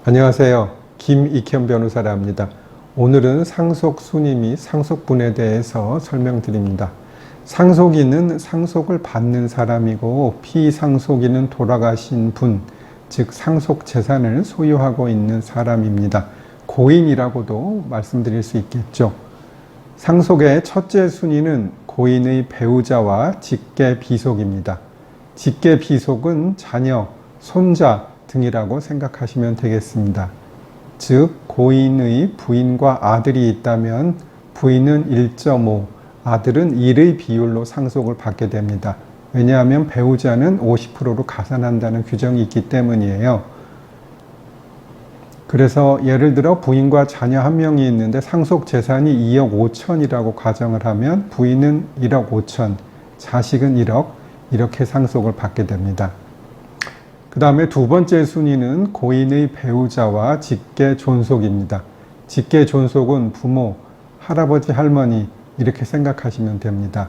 안녕하세요. 김익현 변호사랍니다. 오늘은 상속순위 및 상속분에 대해서 설명드립니다. 상속인은 상속을 받는 사람이고 피상속인은 돌아가신 분, 즉 상속재산을 소유하고 있는 사람입니다. 고인이라고도 말씀드릴 수 있겠죠. 상속의 첫째 순위는 고인의 배우자와 직계비속입니다. 직계비속은 자녀, 손자 등이라고 생각하시면 되겠습니다. 즉 고인의 부인과 아들이 있다면 부인은 1.5, 아들은 1의 비율로 상속을 받게 됩니다. 왜냐하면 배우자는 50%로 가산한다는 규정이 있기 때문이에요. 그래서 예를 들어 부인과 자녀 한 명이 있는데 상속 재산이 2억 5천이라고 가정을 하면 부인은 1억 5천, 자식은 1억, 이렇게 상속을 받게 됩니다. 그 다음에 두 번째 순위는 고인의 배우자와 직계존속입니다. 직계존속은 부모, 할아버지, 할머니 이렇게 생각하시면 됩니다.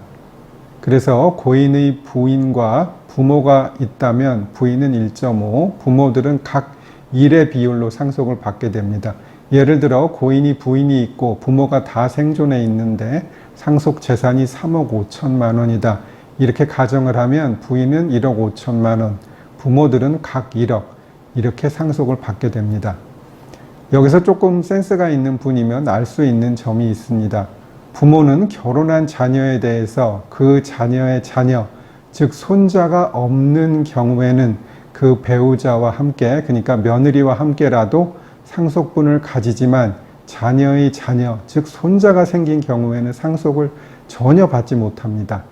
그래서 고인의 부인과 부모가 있다면 부인은 1.5, 부모들은 각 1의 비율로 상속을 받게 됩니다. 예를 들어 고인이 부인이 있고 부모가 다 생존해 있는데 상속 재산이 3억 5천만 원이다. 이렇게 가정을 하면 부인은 1억 5천만 원, 부모들은 각 1억 이렇게 상속을 받게 됩니다. 여기서 조금 센스가 있는 분이면 알 수 있는 점이 있습니다. 부모는 결혼한 자녀에 대해서 그 자녀의 자녀, 즉 손자가 없는 경우에는 그 배우자와 함께, 그러니까 며느리와 함께라도 상속분을 가지지만 자녀의 자녀, 즉 손자가 생긴 경우에는 상속을 전혀 받지 못합니다.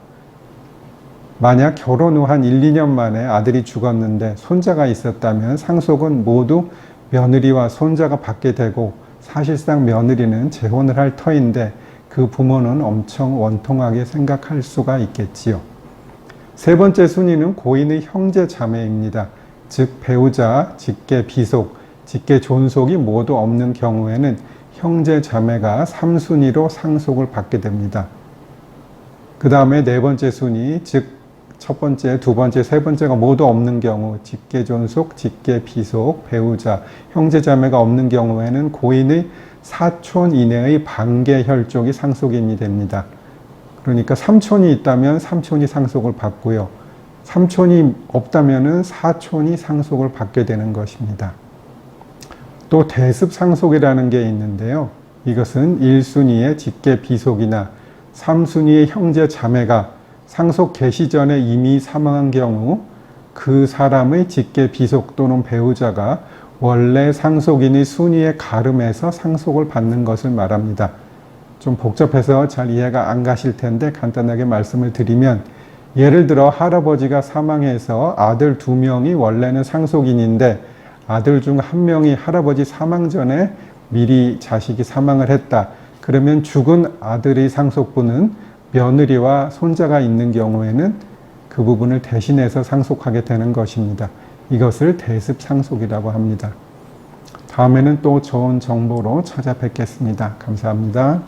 만약 결혼 후 한 1, 2년 만에 아들이 죽었는데 손자가 있었다면 상속은 모두 며느리와 손자가 받게 되고 사실상 며느리는 재혼을 할 터인데 그 부모는 엄청 원통하게 생각할 수가 있겠지요. 세 번째 순위는 고인의 형제 자매입니다. 즉 배우자, 직계비속, 직계존속이 모두 없는 경우에는 형제 자매가 3순위로 상속을 받게 됩니다. 그 다음에 네 번째 순위, 즉 첫 번째, 두 번째, 세 번째가 모두 없는 경우 직계존속, 직계비속, 배우자, 형제자매가 없는 경우에는 고인의 사촌 이내의 반계혈족이 상속인이 됩니다. 그러니까 삼촌이 있다면 삼촌이 상속을 받고요. 삼촌이 없다면 사촌이 상속을 받게 되는 것입니다. 또 대습상속이라는 게 있는데요. 이것은 1순위의 직계비속이나 3순위의 형제자매가 상속 개시 전에 이미 사망한 경우 그 사람의 직계비속 또는 배우자가 원래 상속인의 순위에 가름해서 상속을 받는 것을 말합니다. 좀 복잡해서 잘 이해가 안 가실 텐데 간단하게 말씀을 드리면, 예를 들어 할아버지가 사망해서 아들 2명이 원래는 상속인인데 아들 중 1명이 할아버지 사망 전에 미리 자식이 사망을 했다. 그러면 죽은 아들의 상속분은 며느리와 손자가 있는 경우에는 그 부분을 대신해서 상속하게 되는 것입니다. 이것을 대습상속이라고 합니다. 다음에는 또 좋은 정보로 찾아뵙겠습니다. 감사합니다.